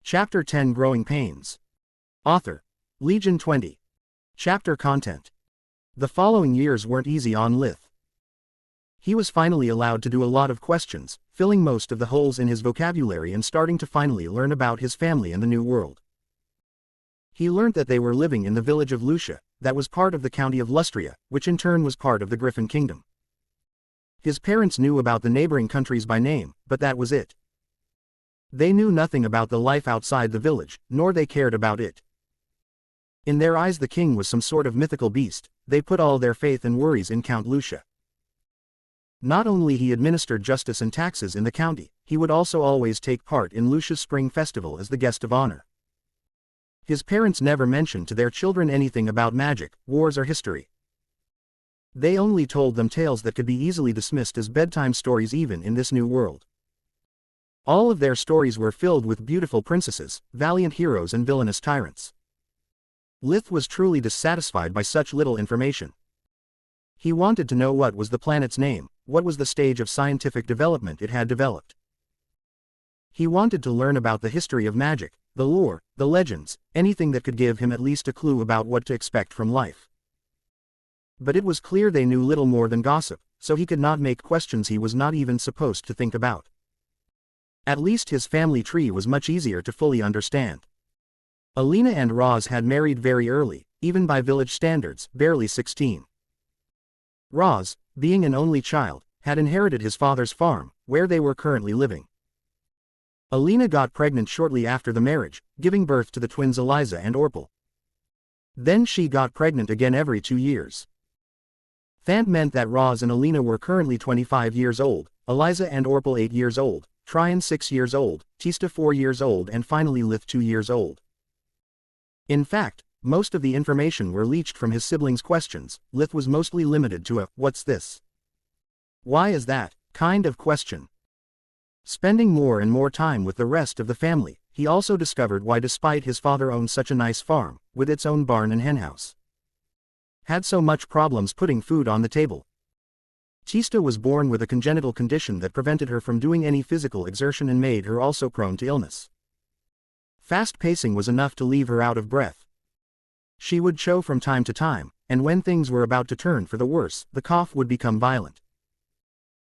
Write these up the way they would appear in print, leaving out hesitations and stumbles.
Chapter 10 Growing Pains. Author. Legion 20. Chapter Content. The following years weren't easy on Lith. He was finally allowed to do a lot of questions, filling most of the holes in his vocabulary and starting to finally learn about his family and the new world. He learned that they were living in the village of Lucia, that was part of the county of Lustria, which in turn was part of the Griffin Kingdom. His parents knew about the neighboring countries by name, but that was it. They knew nothing about the life outside the village, nor they cared about it. In their eyes the king was some sort of mythical beast. They put all their faith and worries in Count Lucia. Not only he administered justice and taxes in the county, he would also always take part in Lucia's spring festival as the guest of honor. His parents never mentioned to their children anything about magic, wars or history. They only told them tales that could be easily dismissed as bedtime stories even in this new world. All of their stories were filled with beautiful princesses, valiant heroes and villainous tyrants. Lith was truly dissatisfied by such little information. He wanted to know what was the planet's name, what was the stage of scientific development it had developed. He wanted to learn about the history of magic, the lore, the legends, anything that could give him at least a clue about what to expect from life. But it was clear they knew little more than gossip, so he could not make questions he was not even supposed to think about. At least his family tree was much easier to fully understand. Alina and Roz had married very early, even by village standards, barely 16. Roz, being an only child, had inherited his father's farm, where they were currently living. Alina got pregnant shortly after the marriage, giving birth to the twins Eliza and Orpel. Then she got pregnant again every 2 years. That meant that Roz and Alina were currently 25 years old, Eliza and Orpel 8 years old, Tryon 6 years old, Tista 4 years old and finally Lith 2 years old. In fact, most of the information were leached from his siblings' questions. Lith was mostly limited to a "what's this? Why is that?" kind of question. Spending more and more time with the rest of the family, he also discovered why, despite his father owned such a nice farm, with its own barn and henhouse, had so much problems putting food on the table. Tista was born with a congenital condition that prevented her from doing any physical exertion and made her also prone to illness. Fast pacing was enough to leave her out of breath. She would choke from time to time, and when things were about to turn for the worse, the cough would become violent.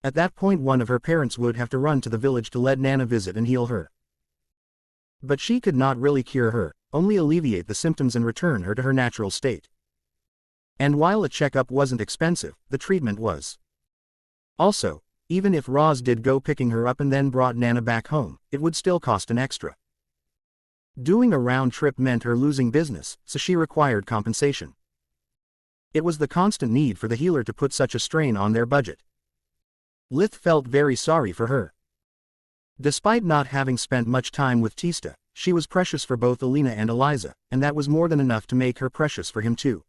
At that point one of her parents would have to run to the village to let Nana visit and heal her. But she could not really cure her, only alleviate the symptoms and return her to her natural state. And while a checkup wasn't expensive, the treatment was. Also, even if Roz did go picking her up and then brought Nana back home, it would still cost an extra. Doing a round trip meant her losing business, so she required compensation. It was the constant need for the healer to put such a strain on their budget. Lith felt very sorry for her. Despite not having spent much time with Tista, she was precious for both Alina and Eliza, and that was more than enough to make her precious for him too.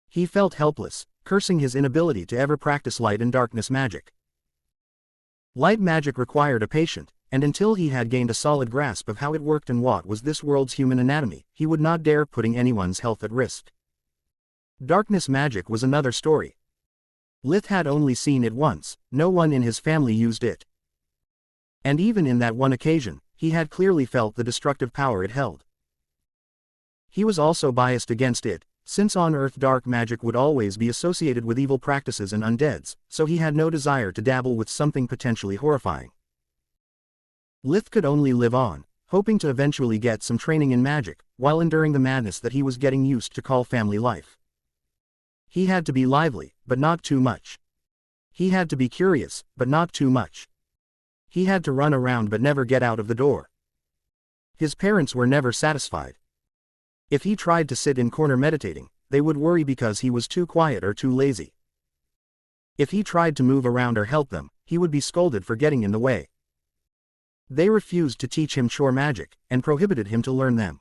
He felt helpless, cursing his inability to ever practice light and darkness magic. Light magic required a patient, and until he had gained a solid grasp of how it worked and what was this world's human anatomy, he would not dare putting anyone's health at risk. Darkness magic was another story. Lith had only seen it once, no one in his family used it. And even in that one occasion, he had clearly felt the destructive power it held. He was also biased against it, since on Earth dark magic would always be associated with evil practices and undeads, so he had no desire to dabble with something potentially horrifying. Lith could only live on, hoping to eventually get some training in magic, while enduring the madness that he was getting used to call family life. He had to be lively, but not too much. He had to be curious, but not too much. He had to run around but never get out of the door. His parents were never satisfied. If he tried to sit in corner meditating, they would worry because he was too quiet or too lazy. If he tried to move around or help them, he would be scolded for getting in the way. They refused to teach him chore magic, and prohibited him to learn them.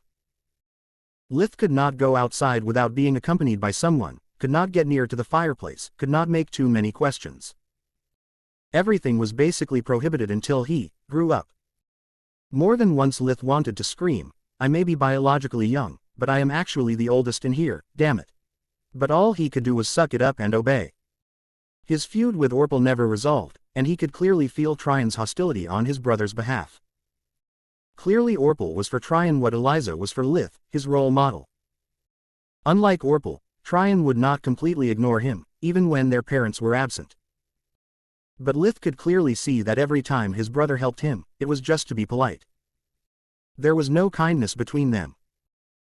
Lith could not go outside without being accompanied by someone, could not get near to the fireplace, could not make too many questions. Everything was basically prohibited until he grew up. More than once Lith wanted to scream, "I may be biologically young, but I am actually the oldest in here, damn it." But all he could do was suck it up and obey. His feud with Orpel never resolved, and he could clearly feel Tryon's hostility on his brother's behalf. Clearly Orpal was for Tryon what Eliza was for Lith, his role model. Unlike Orpal, Tryon would not completely ignore him, even when their parents were absent. But Lith could clearly see that every time his brother helped him, it was just to be polite. There was no kindness between them.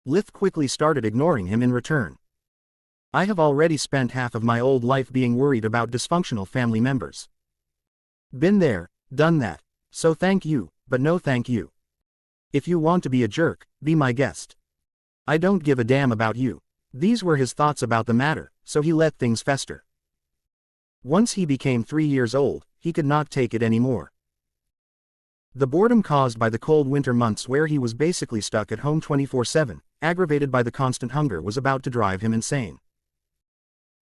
Lith quickly started ignoring him in return. I have already spent half of my old life being worried about dysfunctional family members. Been there, done that. So thank you, but no thank you. If you want to be a jerk, be my guest. I don't give a damn about you. These were his thoughts about the matter, so he let things fester. Once he became 3 years old, he could not take it anymore. The boredom caused by the cold winter months where he was basically stuck at home 24/7, aggravated by the constant hunger, was about to drive him insane.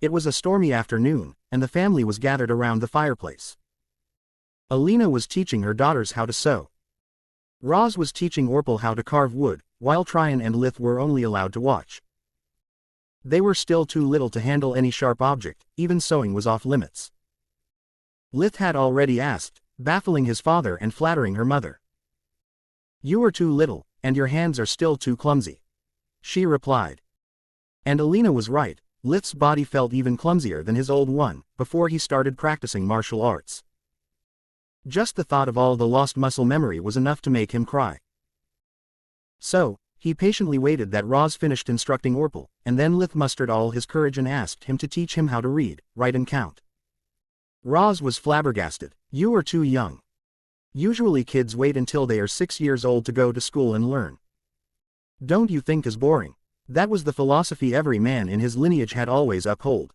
It was a stormy afternoon, and the family was gathered around the fireplace. Alina was teaching her daughters how to sew. Roz was teaching Orpal how to carve wood, while Tryon and Lith were only allowed to watch. They were still too little to handle any sharp object, even sewing was off limits. Lith had already asked, baffling his father and flattering her mother. "You are too little, and your hands are still too clumsy," she replied. And Alina was right. Lith's body felt even clumsier than his old one, before he started practicing martial arts. Just the thought of all the lost muscle memory was enough to make him cry. So, he patiently waited that Roz finished instructing Orpal, and then Lith mustered all his courage and asked him to teach him how to read, write and count. Roz was flabbergasted. "You are too young. Usually kids wait until they are 6 years old to go to school and learn. Don't you think is boring?" That was the philosophy every man in his lineage had always upheld.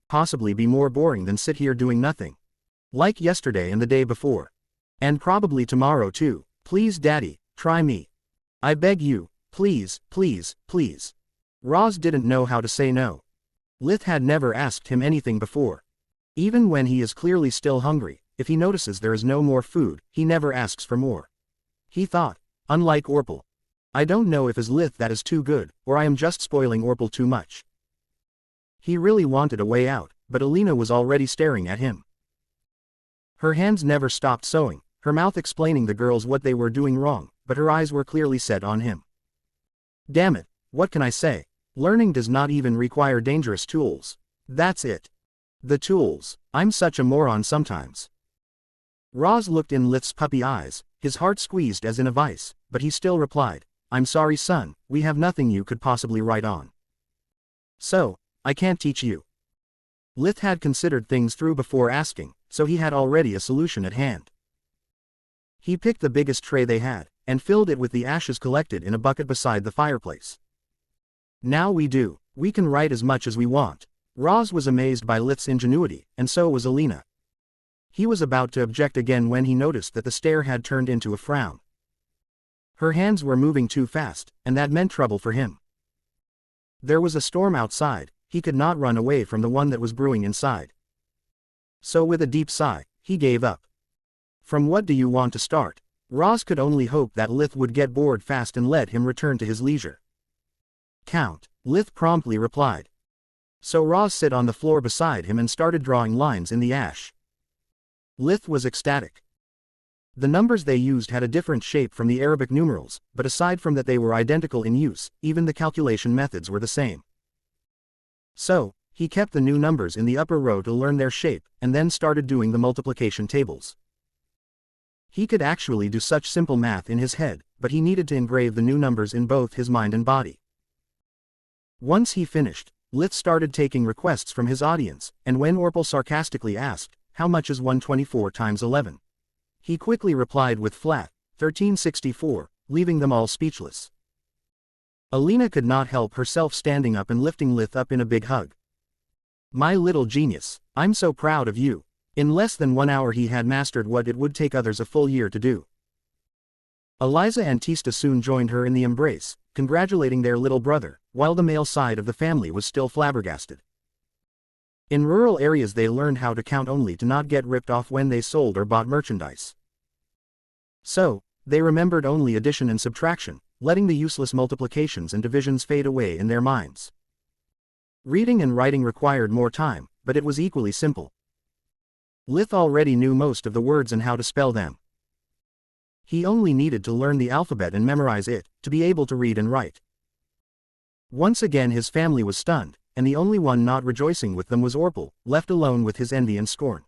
Possibly be more boring than sit here doing nothing. Like yesterday and the day before. And probably tomorrow too. "Please daddy, try me. I beg you, please, please, please." Roz didn't know how to say no. Lith had never asked him anything before. Even when he is clearly still hungry, if he notices there is no more food, he never asks for more. He thought, unlike Orpal. I don't know if is Lith that is too good, or I am just spoiling Orpal too much. He really wanted a way out, but Alina was already staring at him. Her hands never stopped sewing, her mouth explaining the girls what they were doing wrong, but her eyes were clearly set on him. Damn it, what can I say? Learning does not even require dangerous tools. That's it. The tools. I'm such a moron sometimes. Roz looked in Lith's puppy eyes, his heart squeezed as in a vice, but he still replied, "I'm sorry son, we have nothing you could possibly write on. So, I can't teach you." Lith had considered things through before asking, so he had already a solution at hand. He picked the biggest tray they had, and filled it with the ashes collected in a bucket beside the fireplace. "Now we can write as much as we want." Roz was amazed by Lith's ingenuity, and so was Alina. He was about to object again when he noticed that the stare had turned into a frown. Her hands were moving too fast, and that meant trouble for him. There was a storm outside, he could not run away from the one that was brewing inside. So with a deep sigh, he gave up. From what do you want to start? Roz could only hope that Lith would get bored fast and let him return to his leisure. "Count," Lith promptly replied. So Roz sat on the floor beside him and started drawing lines in the ash. Lith was ecstatic. The numbers they used had a different shape from the Arabic numerals, but aside from that they were identical in use, even the calculation methods were the same. So, he kept the new numbers in the upper row to learn their shape, and then started doing the multiplication tables. He could actually do such simple math in his head, but he needed to engrave the new numbers in both his mind and body. Once he finished, Lith started taking requests from his audience, and when Orpal sarcastically asked, "How much is 124 times 11?" he quickly replied with flat, 1364, leaving them all speechless. Alina could not help herself standing up and lifting Lith up in a big hug. "My little genius, I'm so proud of you." In less than 1 hour he had mastered what it would take others a full year to do. Eliza and Tista soon joined her in the embrace, congratulating their little brother, while the male side of the family was still flabbergasted. In rural areas they learned how to count only to not get ripped off when they sold or bought merchandise. So, they remembered only addition and subtraction, letting the useless multiplications and divisions fade away in their minds. Reading and writing required more time, but it was equally simple. Lith already knew most of the words and how to spell them. He only needed to learn the alphabet and memorize it, to be able to read and write. Once again his family was stunned, and the only one not rejoicing with them was Orpal, left alone with his envy and scorn.